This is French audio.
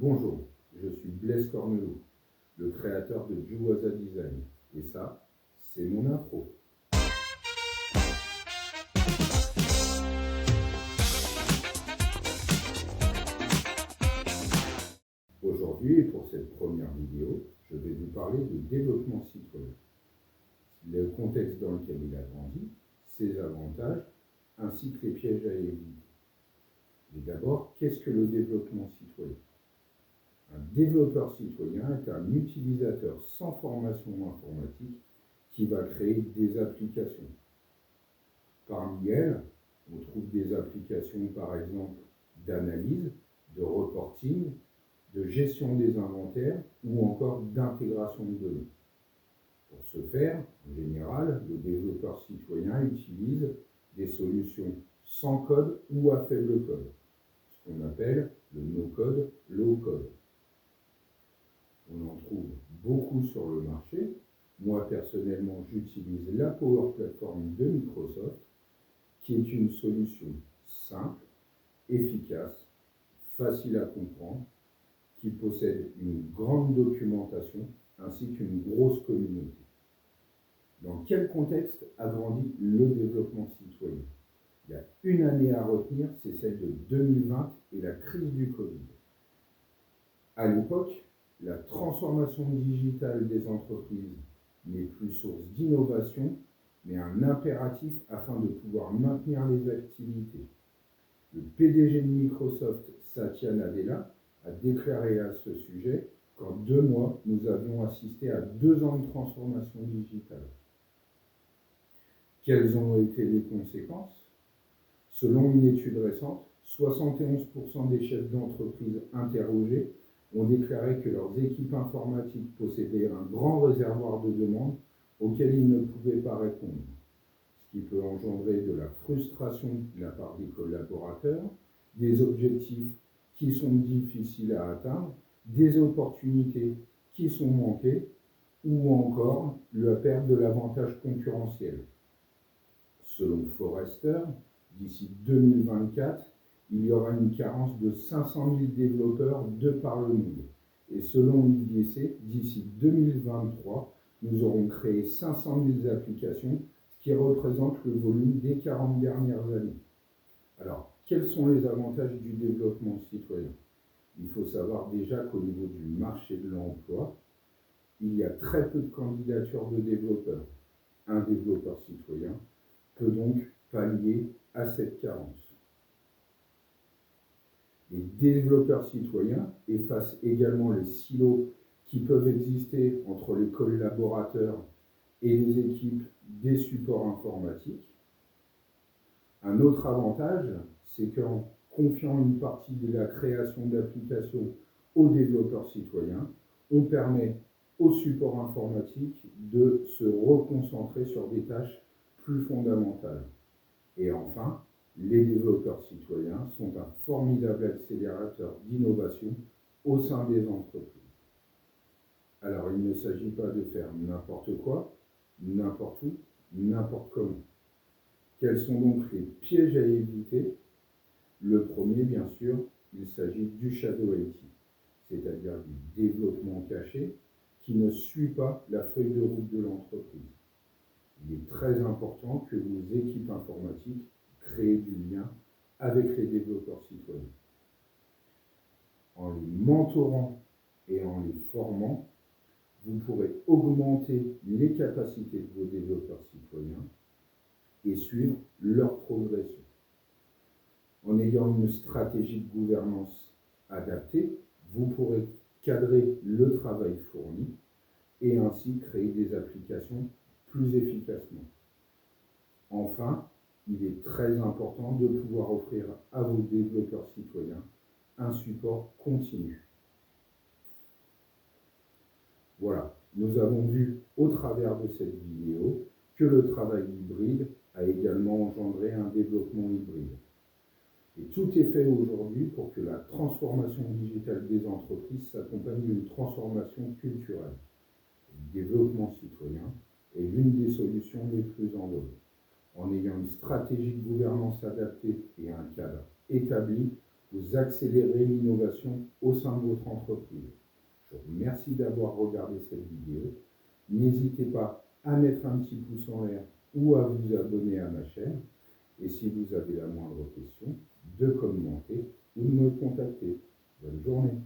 Bonjour, je suis Blaise Cornelot, le créateur de Juwaza Design. Et ça, c'est mon intro. Aujourd'hui, pour cette première vidéo, je vais vous parler de développement citoyen. Le contexte dans lequel il a grandi, ses avantages, ainsi que les pièges à éviter. Mais d'abord, qu'est-ce que le développement citoyen ? Un développeur citoyen est un utilisateur sans formation informatique qui va créer des applications. Parmi elles, on trouve des applications par exemple d'analyse, de reporting, de gestion des inventaires ou encore d'intégration de données. Pour ce faire, en général, le développeur citoyen utilise des solutions sans code ou à faible code, ce qu'on appelle le no-code, low-code. On en trouve beaucoup sur le marché. Moi, personnellement, j'utilise la Power Platform de Microsoft, qui est une solution simple, efficace, facile à comprendre, qui possède une grande documentation ainsi qu'une grosse communauté. Dans quel contexte a grandi le développement citoyen ? Il y a une année à retenir, c'est celle de 2020 et la crise du Covid. À l'époque, la transformation digitale des entreprises n'est plus source d'innovation, mais un impératif afin de pouvoir maintenir les activités. Le PDG de Microsoft, Satya Nadella, a déclaré à ce sujet qu'en 2 mois, nous avions assisté à 2 ans de transformation digitale. Quelles ont été les conséquences ? Selon une étude récente, 71% des chefs d'entreprise interrogés ont déclaré que leurs équipes informatiques possédaient un grand réservoir de demandes auxquelles ils ne pouvaient pas répondre, ce qui peut engendrer de la frustration de la part des collaborateurs, des objectifs qui sont difficiles à atteindre, des opportunités qui sont manquées, ou encore la perte de l'avantage concurrentiel. Selon Forrester, d'ici 2024, il y aura une carence de 500 000 développeurs de par le monde. Et selon l'IDC, d'ici 2023, nous aurons créé 500 000 applications, ce qui représente le volume des 40 dernières années. Alors, quels sont les avantages du développement citoyen ? Il faut savoir déjà qu'au niveau du marché de l'emploi, il y a très peu de candidatures de développeurs. Un développeur citoyen peut donc pallier à cette carence. Les développeurs citoyens effacent également les silos qui peuvent exister entre les collaborateurs et les équipes des supports informatiques. Un autre avantage, c'est qu'en confiant une partie de la création d'applications aux développeurs citoyens, on permet aux supports informatiques de se reconcentrer sur des tâches plus fondamentales. Et enfin, les développeurs citoyens sont un formidable accélérateur d'innovation au sein des entreprises. Alors, il ne s'agit pas de faire n'importe quoi, n'importe où, n'importe comment. Quels sont donc les pièges à éviter ? Le premier, bien sûr, il s'agit du shadow IT, c'est-à-dire du développement caché qui ne suit pas la feuille de route de l'entreprise. Il est très important que vos équipes informatiques créent du lien avec les développeurs citoyens. En les mentorant et en les formant, vous pourrez augmenter les capacités de vos développeurs citoyens et suivre leur progression. En ayant une stratégie de gouvernance adaptée, vous pourrez cadrer le travail fourni et ainsi créer des applications plus efficacement. Enfin, il est très important de pouvoir offrir à vos développeurs citoyens un support continu. Voilà, nous avons vu au travers de cette vidéo que le travail hybride a également engendré un développement hybride. Et tout est fait aujourd'hui pour que la transformation digitale des entreprises s'accompagne d'une transformation culturelle. Le développement citoyen est l'une des solutions les plus en vogue. En ayant une stratégie de gouvernance adaptée et un cadre établi, vous accélérez l'innovation au sein de votre entreprise. Je vous remercie d'avoir regardé cette vidéo. N'hésitez pas à mettre un petit pouce en l'air ou à vous abonner à ma chaîne. Et si vous avez la moindre question, de commenter ou de me contacter. Bonne journée.